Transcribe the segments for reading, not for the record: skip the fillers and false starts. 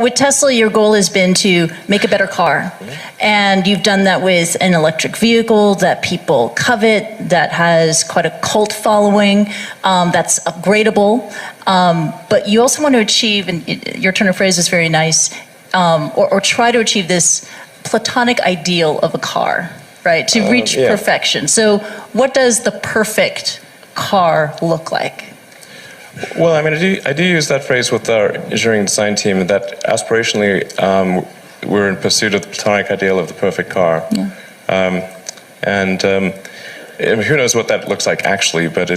With Tesla, your goal has been to make a better car. And you've done that with an electric vehicle that people covet, that has quite a cult following, that's upgradable. But you also want to achieve, and your turn of phrase is very nice, or try to achieve this platonic ideal of a car, right? To reach perfection. So what does the perfect car look like? Well, I mean, I do use that phrase with our engineering design team, that aspirationally we're in pursuit of the platonic ideal of the perfect car. Yeah. Who knows what that looks like actually, but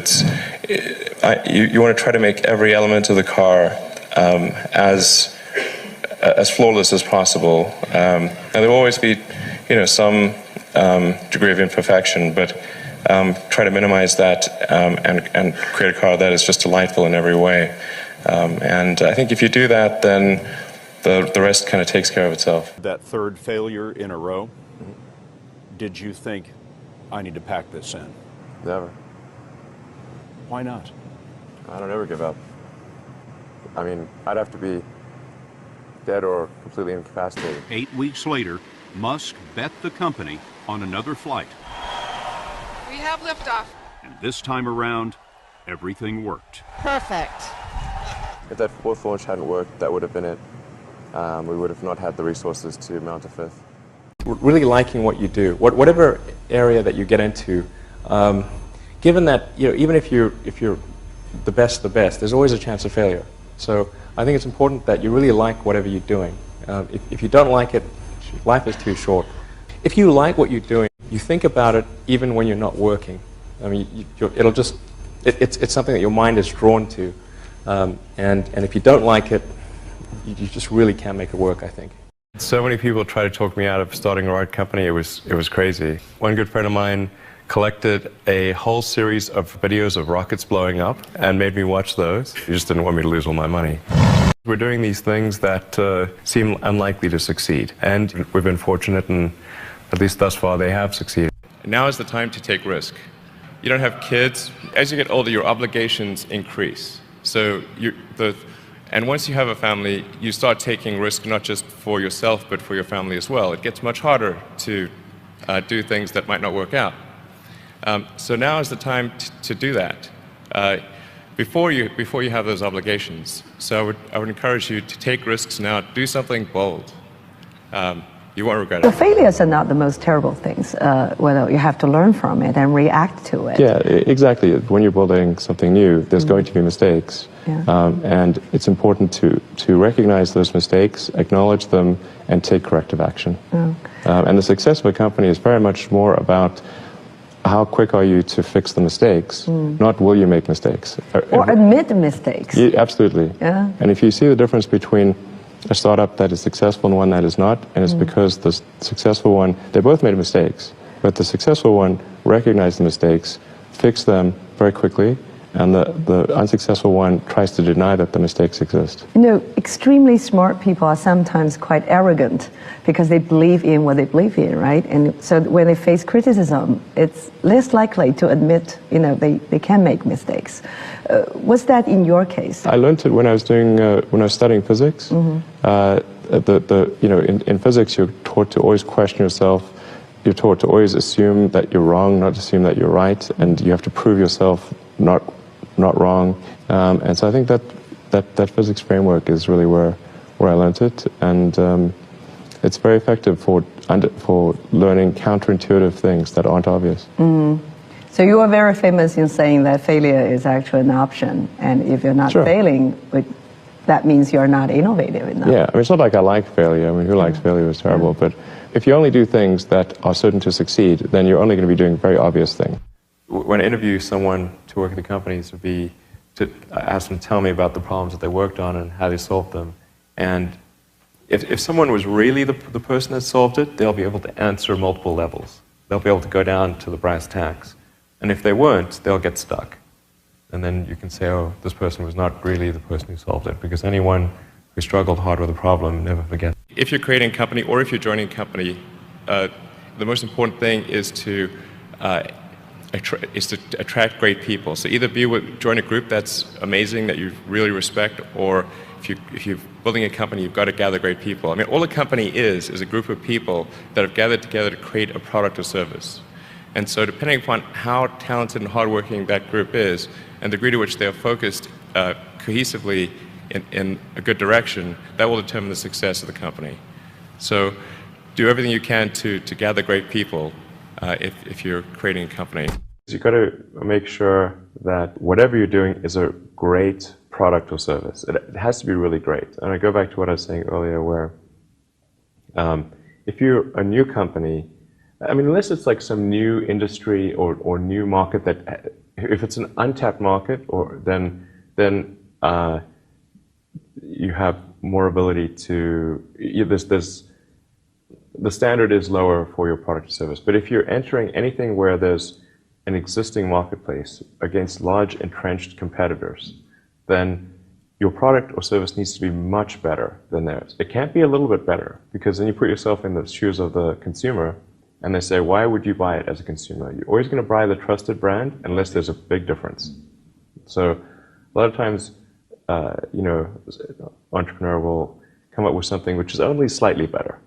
you want to try to make every element of the car as flawless as possible. And there will always be, some degree of imperfection, but try to minimize that and create a car that is just delightful in every way. And I think if you do that, then the rest kind of takes care of itself. That third failure in a row, did you think, I need to pack this in? Never. Why not? I don't ever give up. I mean, I'd have to be dead or completely incapacitated. 8 weeks later, Musk bet the company on another flight. We have liftoff. And this time around, everything worked. Perfect. If that fourth launch hadn't worked, that would have been it. We would have not had the resources to mount a fifth. Really liking what you do, whatever area that you get into, given that even if you're the best, there's always a chance of failure. So I think it's important that you really like whatever you're doing. If you don't like it, life is too short. If you like what you're doing, you think about it even when you're not working. I mean, it's something that your mind is drawn to, and if you don't like it, you just really can't make it work, I think. So many people try to talk me out of starting a rocket company. It was crazy. One good friend of mine collected a whole series of videos of rockets blowing up and made me watch those. He just didn't want me to lose all my money. We're doing these things that seem unlikely to succeed, and we've been fortunate, and at least thus far they have succeeded. Now is the time to take risk. You don't have kids. As you get older, your obligations increase. So and once you have a family, you start taking risk not just for yourself, but for your family as well. It gets much harder to do things that might not work out. So now is the time to do that before you have those obligations. So I would encourage you to take risks now. Do something bold. You won't regret it. The failures are not the most terrible things. Well, you have to learn from it and react to it. Yeah, exactly. When you're building something new, there's going to be mistakes. Yeah. And it's important to recognize those mistakes, acknowledge them, and take corrective action. And the success of a company is very much more about how quick are you to fix the mistakes, not will you make mistakes. Or admit mistakes. Yeah, absolutely. Yeah. And if you see the difference between a startup that is successful and one that is not, and it's because the successful one, they both made mistakes, but the successful one recognized the mistakes, fixed them very quickly, and the unsuccessful one tries to deny that the mistakes exist. Extremely smart people are sometimes quite arrogant because they believe in what they believe in, right? And so when they face criticism, it's less likely to admit, they can make mistakes. Was that in your case? I learned it when I was studying physics. In physics, you're taught to always question yourself. You're taught to always assume that you're wrong, not assume that you're right, and you have to prove yourself not wrong. And so I think that physics framework is really where I learned it, and it's very effective for learning counterintuitive things that aren't obvious. So you are very famous in saying that failure is actually an option, and if you're not failing, that means you're not innovative enough. Yeah, I mean, it's not like I like failure. I mean, who likes failure is terrible. But if you only do things that are certain to succeed, then you're only going to be doing very obvious things. When I interview someone to work at the companies, would be to ask them to tell me about the problems that they worked on and how they solved them. And if someone was really the person that solved it, they'll be able to answer multiple levels. They'll be able to go down to the brass tacks. And if they weren't, they'll get stuck. And then you can say, oh, this person was not really the person who solved it, because anyone who struggled hard with a problem never forgets. If you're creating a company or if you're joining a company, the most important thing is to is to attract great people. So either join a group that's amazing, that you really respect, or if you're building a company, you've got to gather great people. I mean, all a company is a group of people that have gathered together to create a product or service. And so depending upon how talented and hardworking that group is, and the degree to which they are focused cohesively in a good direction, that will determine the success of the company. So do everything you can to gather great people if you're creating a company. You've got to make sure that whatever you're doing is a great product or service. It has to be really great. And I go back to what I was saying earlier, where if you're a new company, I mean, unless it's like some new industry or new market that, if it's an untapped market, or then you have more ability to, the standard is lower for your product or service. But if you're entering anything where there's an existing marketplace against large entrenched competitors, then your product or service needs to be much better than theirs. It can't be a little bit better, because then you put yourself in the shoes of the consumer, and they say, why would you buy it as a consumer? You're always going to buy the trusted brand unless there's a big difference. So a lot of times, entrepreneur will come up with something which is only slightly better.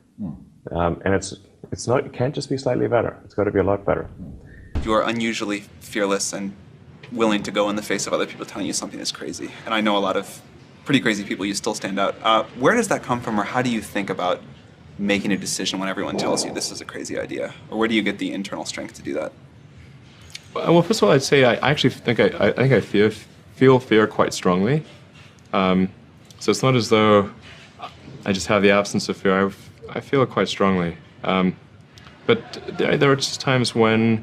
And it can't just be slightly better. It's got to be a lot better. You are unusually fearless and willing to go in the face of other people telling you something is crazy. And I know a lot of pretty crazy people. You still stand out. Where does that come from, or how do you think about making a decision when everyone tells you this is a crazy idea? Or where do you get the internal strength to do that? Well, first of all, I'd say I actually think I feel fear quite strongly. So it's not as though I just have the absence of fear. I feel it quite strongly. But there are just times when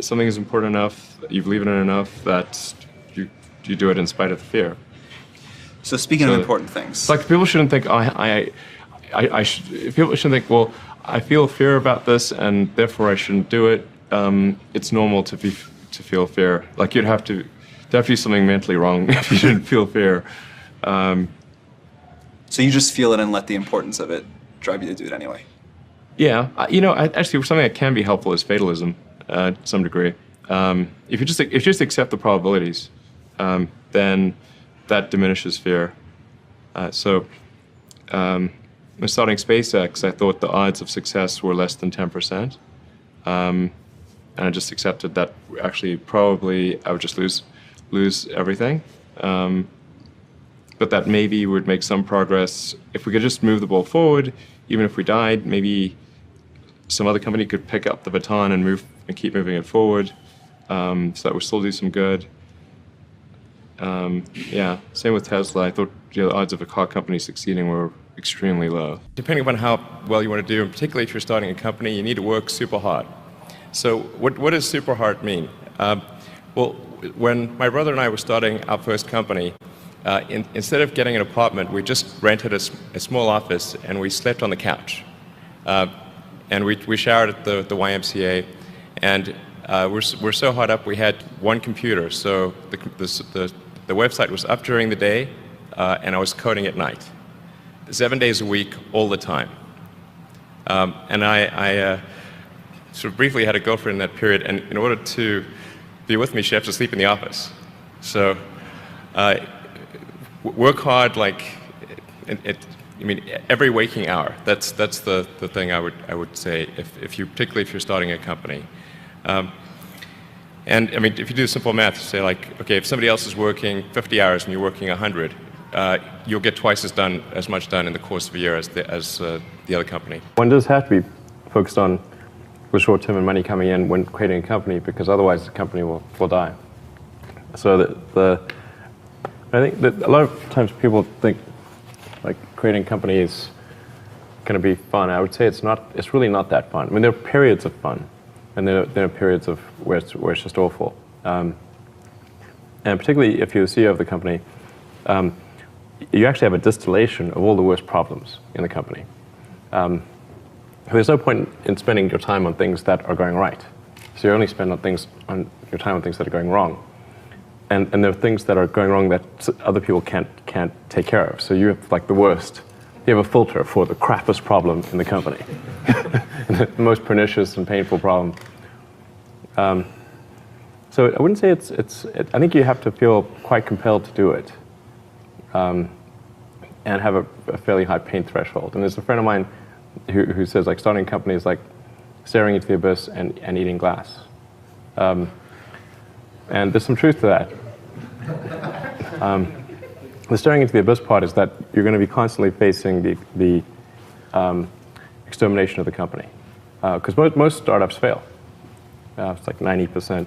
something is important enough, you believe in it enough, that you do it in spite of the fear. So speaking of important things, like, people shouldn't think people shouldn't think, well, I feel fear about this and therefore I shouldn't do it. It's normal to feel fear. Like, you'd have to do something mentally wrong if you didn't feel fear. So you just feel it and let the importance of it drive you to do it anyway? Yeah, actually, something that can be helpful is fatalism, to some degree. If you just accept the probabilities, then that diminishes fear. When starting SpaceX, I thought the odds of success were less than 10%, and I just accepted that actually probably I would just lose everything. But that maybe would make some progress. If we could just move the ball forward, even if we died, maybe some other company could pick up the baton and keep moving it forward, so that would still do some good. Yeah, same with Tesla. I thought the odds of a car company succeeding were extremely low. Depending upon how well you want to do, and particularly if you're starting a company, you need to work super hard. So what does super hard mean? Well, when my brother and I were starting our first company, instead of getting an apartment, we just rented a small office and we slept on the couch. And we showered at the YMCA, and we're so hard up we had one computer, so the website was up during the day, and I was coding at night, 7 days a week, all the time. And I sort of briefly had a girlfriend in that period, and in order to be with me, she had to sleep in the office. So work hard, like every waking hour. That's the thing I would say particularly if you're starting a company. And I mean, if you do simple math, say like, okay, if somebody else is working 50 hours and you're working 100, you'll get twice as much done in the course of a year as the other company. One does have to be focused on the short term and money coming in when creating a company, because otherwise the company will die. So I think that a lot of times people think like creating a company is going to be fun. I would say it's not. It's really not that fun. I mean, there are periods of fun, and there are periods of where it's just awful. And particularly if you're the CEO of the company, you actually have a distillation of all the worst problems in the company. There's no point in spending your time on things that are going right. So you only spend your time on things that are going wrong. And there are things that are going wrong that other people can't take care of. So you have like the worst. You have a filter for the crappiest problem in the company, the most pernicious and painful problem. So I wouldn't say I think you have to feel quite compelled to do it, and have a fairly high pain threshold. And there's a friend of mine who says, like, starting a company is like staring into the abyss and eating glass. And there's some truth to that. The staring into the abyss part is that you're going to be constantly facing the extermination of the company. Because most startups fail. It's like 90%,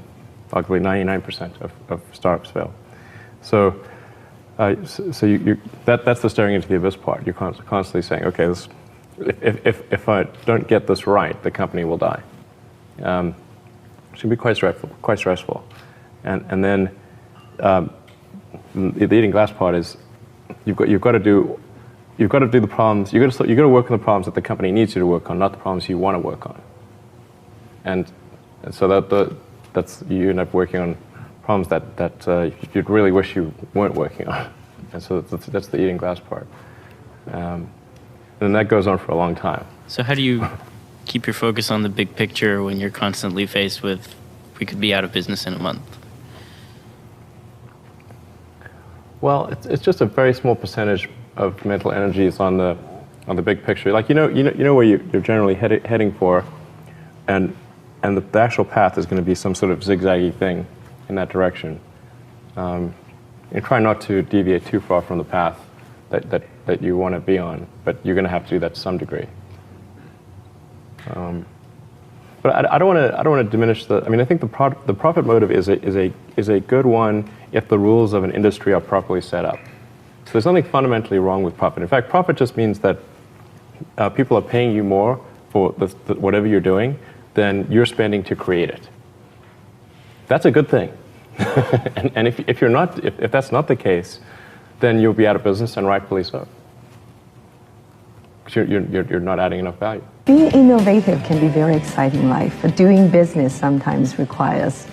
arguably 99% of startups fail. So, that's the staring into the abyss part. You're constantly saying, okay, if I don't get this right, the company will die. It can be quite stressful. And then the eating glass part is you've got to do the problems. You've got to work on the problems that the company needs you to work on, not the problems you want to work on. And so that's you end up working on problems that you'd really wish you weren't working on. And so that's the eating glass part. And that goes on for a long time. So how do you keep your focus on the big picture when you're constantly faced with, we could be out of business in a month? Well, it's just a very small percentage of mental energy is on the big picture. Like you know where you're generally heading for, and the actual path is going to be some sort of zigzaggy thing in that direction. And try not to deviate too far from the path that you want to be on, but you're going to have to do that to some degree. But I don't want to diminish the. I mean, I think the profit motive is a good one if the rules of an industry are properly set up. So there's nothing fundamentally wrong with profit. In fact, profit just means that people are paying you more for whatever you're doing than you're spending to create it. That's a good thing. and if that's not the case, then you'll be out of business, and rightfully so. Because you're not adding enough value. Being innovative can be very exciting in life, but doing business sometimes requires,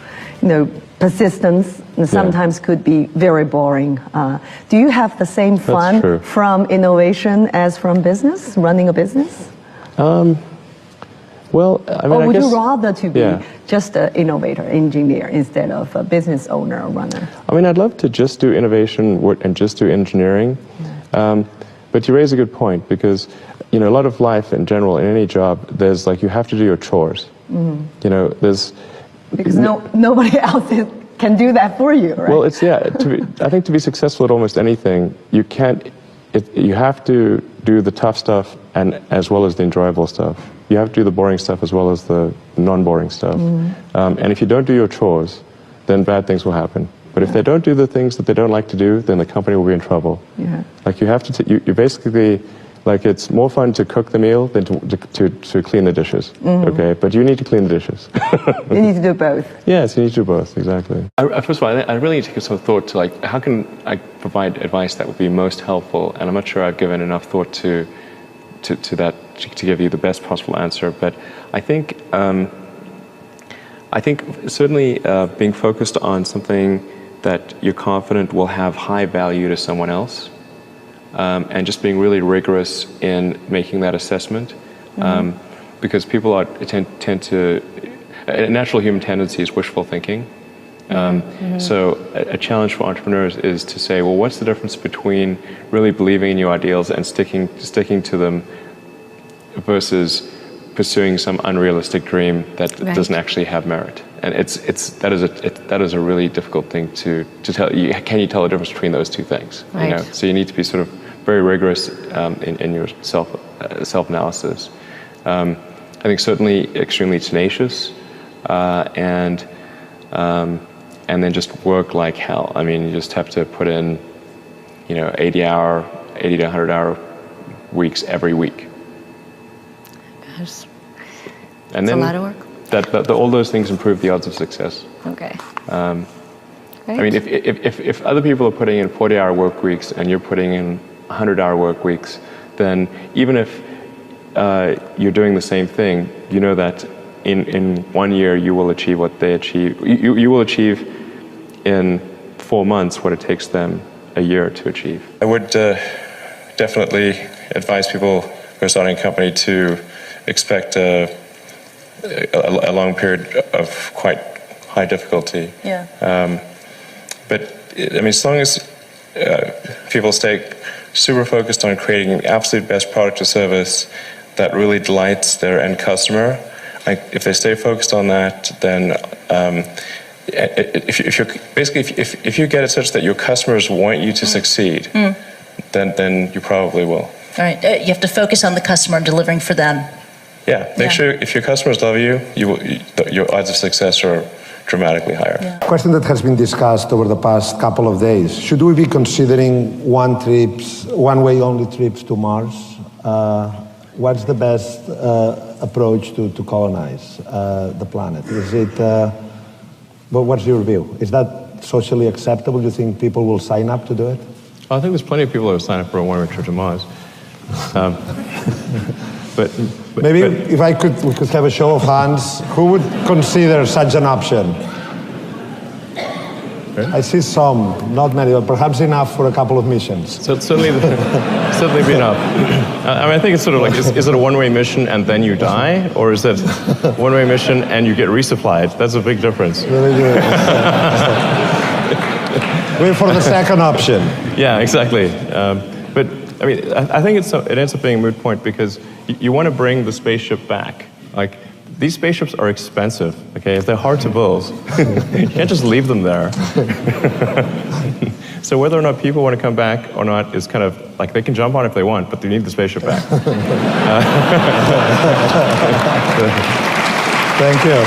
persistence, and sometimes could be very boring. Do you have the same fun from innovation as from business, running a business? Well, I mean, or would you rather to be just an innovator, engineer, instead of a business owner or runner? I mean, I'd love to just do innovation and just do engineering. But you raise a good point, because a lot of life in general, in any job, there's like you have to do your chores. There's because nobody else can do that for you, right? Well, I think to be successful at almost anything, you have to do the tough stuff and as well as the enjoyable stuff. You have to do the boring stuff as well as the non-boring stuff. And if you don't do your chores, then bad things will happen. But if they don't do the things that they don't like to do, then the company will be in trouble. Like you have to, you basically, like it's more fun to cook the meal than to clean the dishes. Okay, but you need to clean the dishes. You need to do both. Yes, you need to do both, exactly. First of all, I really need to give some thought to like, how can I provide advice that would be most helpful? And I'm not sure I've given enough thought to that to give you the best possible answer. But I think certainly being focused on something that you're confident will have high value to someone else, and just being really rigorous in making that assessment, because people tend to, a natural human tendency is wishful thinking. So a challenge for entrepreneurs is to say, well, what's the difference between really believing in your ideals and sticking to them versus pursuing some unrealistic dream that doesn't actually have merit? And that is a really difficult thing to tell. Can you tell the difference between those two things? Right. So you need to be sort of very rigorous in your self-analysis. I think certainly extremely tenacious, and then just work like hell. I mean, you just have to put in, 80 to 100 hour weeks every week. Gosh. And then a lot of work. All those things improve the odds of success. Okay. I mean, if other people are putting in 40-hour work weeks and you're putting in 100-hour work weeks, then even if you're doing the same thing, you know that in 1 year you will achieve what they achieve. You will achieve in 4 months what it takes them a year to achieve. I would definitely advise people who are starting a company to expect a long period of quite high difficulty. Yeah. But I mean, as long as people stay super focused on creating the absolute best product or service that really delights their end customer, if they stay focused on that, then if you get it such that your customers want you to succeed, then you probably will. All right. You have to focus on the customer and delivering for them. Yeah. Make sure if your customers love you, your odds of success are dramatically higher. Yeah. Question that has been discussed over the past couple of days. Should we be considering one-way only trips to Mars? What's the best approach to colonize the planet? Is it, but what's your view? Is that socially acceptable? Do you think people will sign up to do it? I think there's plenty of people who sign up for a one-way trip to Mars. But maybe if we could have a show of hands, who would consider such an option? I see some, not many, but perhaps enough for a couple of missions. So certainly be enough. I mean, I think it's sort of like, is it a one-way mission and then you die? Or is it one-way mission and you get resupplied? That's a big difference. Very good. Wait for the second option. Yeah, exactly. But I mean, I think it ends up being a moot point because you want to bring the spaceship back. Like, these spaceships are expensive, okay? They're hard to build. You can't just leave them there. So whether or not people want to come back or not is kind of like, they can jump on if they want, but they need the spaceship back. Thank you.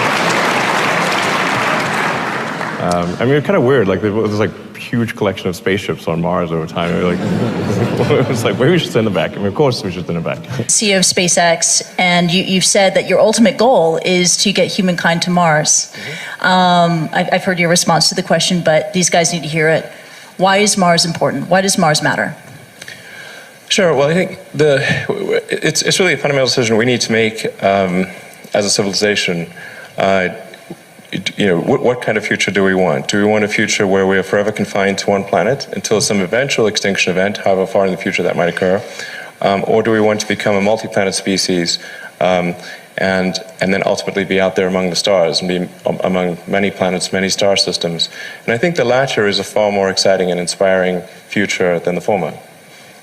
I mean, it's kind of weird. Like, there's like huge collection of spaceships on Mars over time. It's like, maybe we should send them back. I mean, of course we should send them back. CEO of SpaceX, and you've said that your ultimate goal is to get humankind to Mars. I've heard your response to the question, but these guys need to hear it. Why is Mars important? Why does Mars matter? Sure. Well, I think it's really a fundamental decision we need to make as a civilization. What kind of future do we want? Do we want a future where we are forever confined to one planet until some eventual extinction event, however far in the future that might occur? Or do we want to become a multi-planet species and then ultimately be out there among the stars and be among many planets, many star systems? And I think the latter is a far more exciting and inspiring future than the former.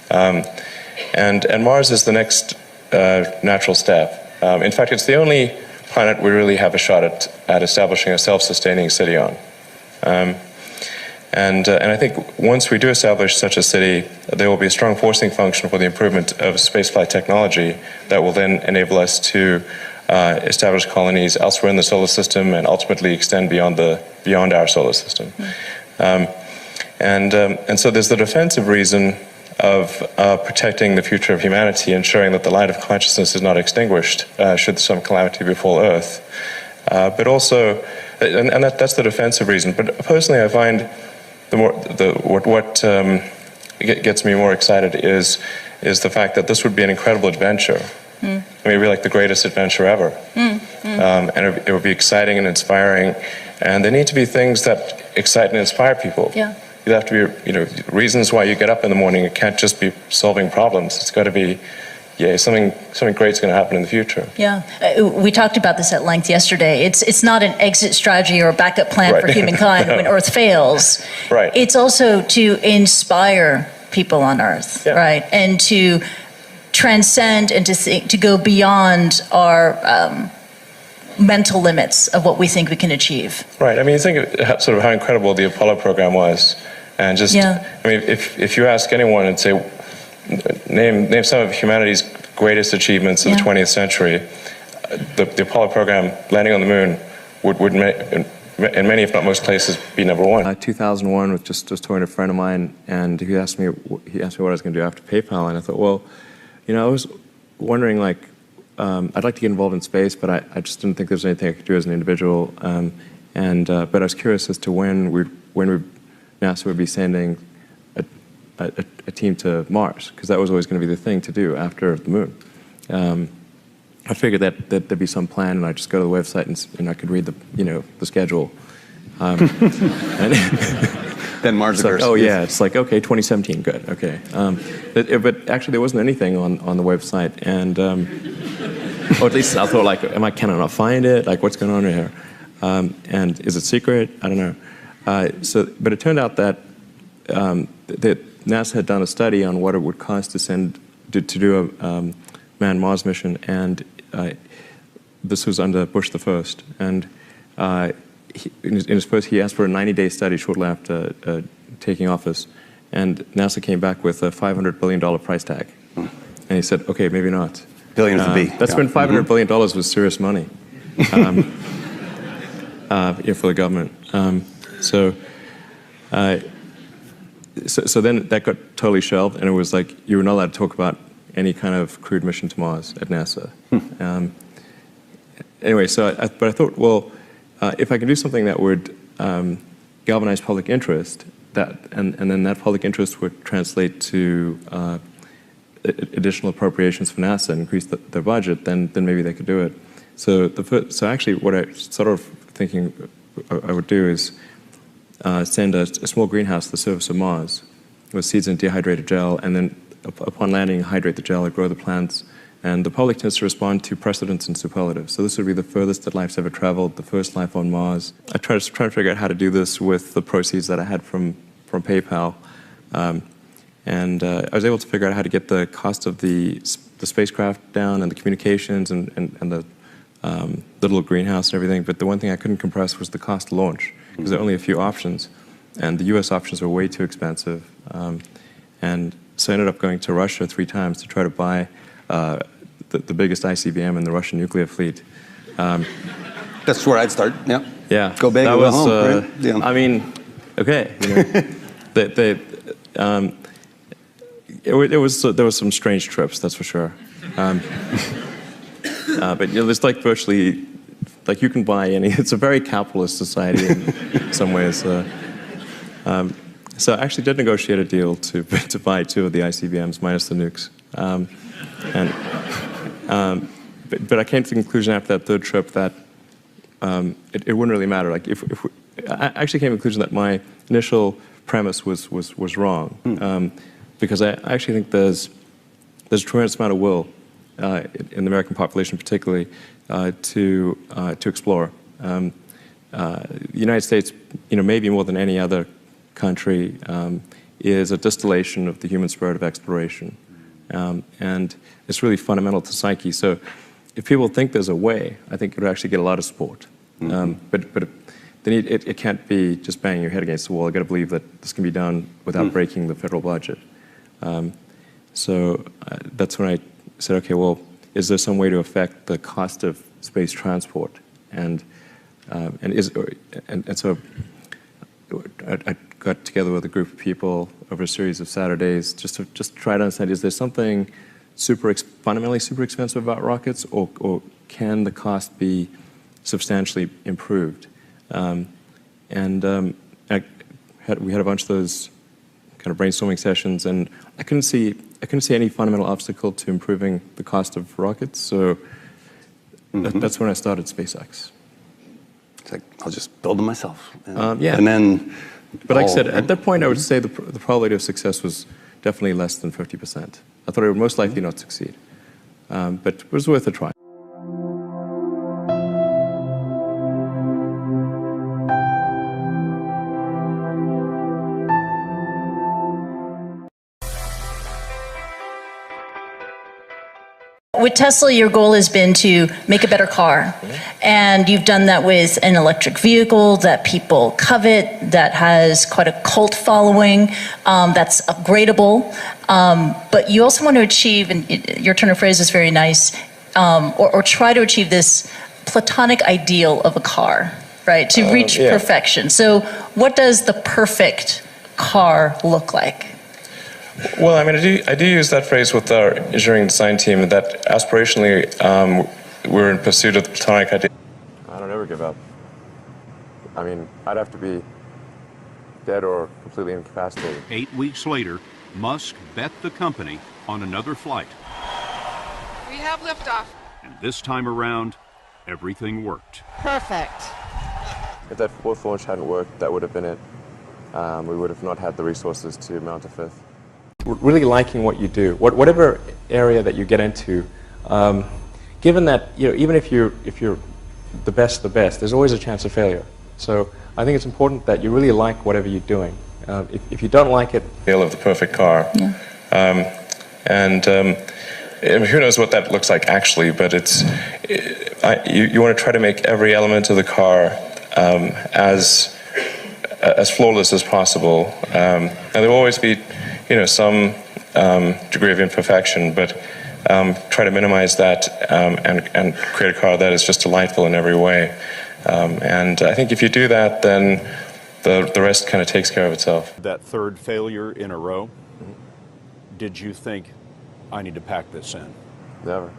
And Mars is the next natural step. In fact, it's the only planet we really have a shot at establishing a self-sustaining city on. And I think once we do establish such a city, there will be a strong forcing function for the improvement of spaceflight technology that will then enable us to establish colonies elsewhere in the solar system and ultimately extend beyond our solar system. And so there's the defensive reason of protecting the future of humanity, ensuring that the light of consciousness is not extinguished should some calamity befall Earth. But also, and that's the defensive reason. But personally, I find what gets me more excited is the fact that this would be an incredible adventure. I mean, it would be like the greatest adventure ever. And it would be exciting and inspiring. And there need to be things that excite and inspire people. Yeah. You have to be, reasons why you get up in the morning. It can't just be solving problems. It's got to be, something great's going to happen in the future. Yeah, we talked about this at length yesterday. It's not an exit strategy or a backup plan for humankind when Earth fails. Right. It's also to inspire people on Earth, right, and to transcend and to go beyond our mental limits of what we think we can achieve. Right. I mean, you think of sort of how incredible the Apollo program was. And just, I mean, if you ask anyone and say, name some of humanity's greatest achievements of the 20th century, the Apollo program, landing on the moon, would in many, if not most places, be number one. 2001, was just talking to a friend of mine, and he asked me what I was going to do after PayPal, and I thought, well, I was wondering, like, I'd like to get involved in space, but I just didn't think there was anything I could do as an individual. But I was curious as to when NASA would be sending a team to Mars, because that was always going to be the thing to do after the moon. I figured that there'd be some plan, and I'd just go to the website and I could read the schedule. Then Mars occurs. Like, oh yeah, it's like, okay, 2017, good, okay. But actually there wasn't anything on the website, and or at least I thought, like, can I not find it? Like, what's going on here? And is it secret? I don't know. But it turned out that that NASA had done a study on what it would cost to do a manned Mars mission, and this was under Bush the First. And in his first, he asked for a 90-day study shortly after taking office, and NASA came back with a $500 billion price tag. And he said, okay, maybe not. Billion with a B. That's when $500 billion was serious money for the government. So then that got totally shelved, and it was like you were not allowed to talk about any kind of crewed mission to Mars at NASA. Anyway, but I thought, well, if I can do something that would galvanize public interest, and then that public interest would translate to additional appropriations for NASA and increase their budget, then maybe they could do it. So actually, what I sort of thinking I would do is send a small greenhouse to the surface of Mars with seeds in dehydrated gel, and then upon landing, hydrate the gel and grow the plants. And the public tends to respond to precedents and superlatives. So this would be the furthest that life's ever traveled, the first life on Mars. I tried to figure out how to do this with the proceeds that I had from PayPal. And I was able to figure out how to get the cost of the spacecraft down and the communications and the little greenhouse and everything. But the one thing I couldn't compress was the cost to launch, because there are only a few options. And the US options were way too expensive. And so I ended up going to Russia 3 times to try to buy the biggest ICBM in the Russian nuclear fleet. That's where I'd start, yeah. Yeah. Go big or go home, right? Yeah. I mean, okay. You know, there was some strange trips, that's for sure. But you know, it's like virtually, like you can buy any, it's a very capitalist society in some ways. So I actually did negotiate a deal to buy 2 of the ICBMs minus the nukes. But I came to the conclusion after that 3rd trip that it wouldn't really matter. Like I actually came to the conclusion that my initial premise was wrong, because I actually think there's a tremendous amount of will in the American population, particularly to explore. The United States, you know, maybe more than any other country, is a distillation of the human spirit of exploration. And it's really fundamental to psyche. So if people think there's a way, I think it would actually get a lot of support. But it can't be just banging your head against the wall. I've got to believe that this can be done without breaking the federal budget. So that's when I said, okay, well, is there some way to affect the cost of space transport? And so I got together with a group of people over a series of Saturdays just to try to understand, is there something fundamentally super expensive about rockets, or can the cost be substantially improved? We had a bunch of those kind of brainstorming sessions, and I couldn't see any fundamental obstacle to improving the cost of rockets. So that's when I started SpaceX. It's like, I'll just build them myself. Yeah. And then. But like I said, at that point, I would say the probability of success was definitely less than 50%. I thought it would most likely not succeed, but it was worth a try. With Tesla, your goal has been to make a better car. And you've done that with an electric vehicle that people covet, that has quite a cult following, that's upgradable. But you also want to achieve, and your turn of phrase is very nice, or try to achieve this platonic ideal of a car, right? To reach perfection. So what does the perfect car look like? Well, I mean, I do use that phrase with our engineering design team, that aspirationally we're in pursuit of the platonic idea. I don't ever give up. I mean, I'd have to be dead or completely incapacitated. 8 weeks later, Musk bet the company on another flight. We have liftoff. And this time around, everything worked. Perfect. If that 4th launch hadn't worked, that would have been it. We would have not had the resources to mount a 5th. Really liking what you do, whatever area that you get into, given that, you know, even if you're the best, there's always a chance of failure. So I think it's important that you really like whatever you're doing. If you don't like it... Feel of the perfect car. Yeah. Who knows what that looks like actually, but you want to try to make every element of the car as flawless as possible. And there will always be, some degree of imperfection, but try to minimize that and create a car that is just delightful in every way. And I think if you do that, then the rest kind of takes care of itself. That third failure in a row, did you think, I need to pack this in? Never.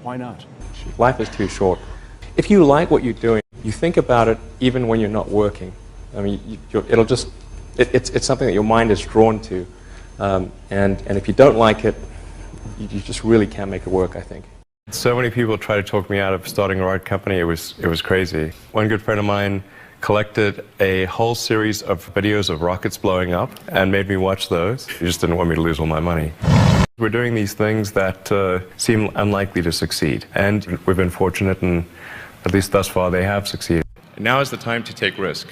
Why not? Life is too short. If you like what you're doing, you think about it even when you're not working. I mean, it's something that your mind is drawn to. And if you don't like it, you just really can't make it work, I think. So many people tried to talk me out of starting a ride company. It was crazy. One good friend of mine collected a whole series of videos of rockets blowing up and made me watch those. He just didn't want me to lose all my money. We're doing these things that seem unlikely to succeed, and we've been fortunate, and at least thus far they have succeeded. Now is the time to take risk.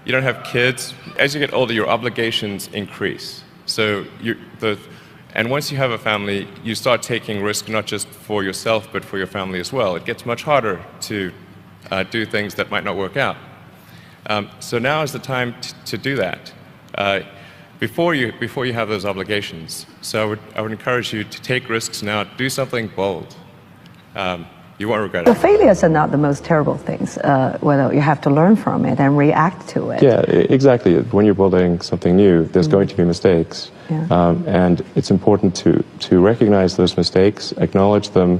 You don't have kids. As you get older, your obligations increase. So and once you have a family, you start taking risk not just for yourself, but for your family as well. It gets much harder to do things that might not work out. So now is the time to do that before you have those obligations. So I would encourage you to take risks now. Do something bold. You won't regret The it. failures are not the most terrible things. Well, you have to learn from it and react to it. Yeah, exactly. When you're building something new, there's going to be mistakes. Yeah. And it's important to recognize those mistakes, acknowledge them,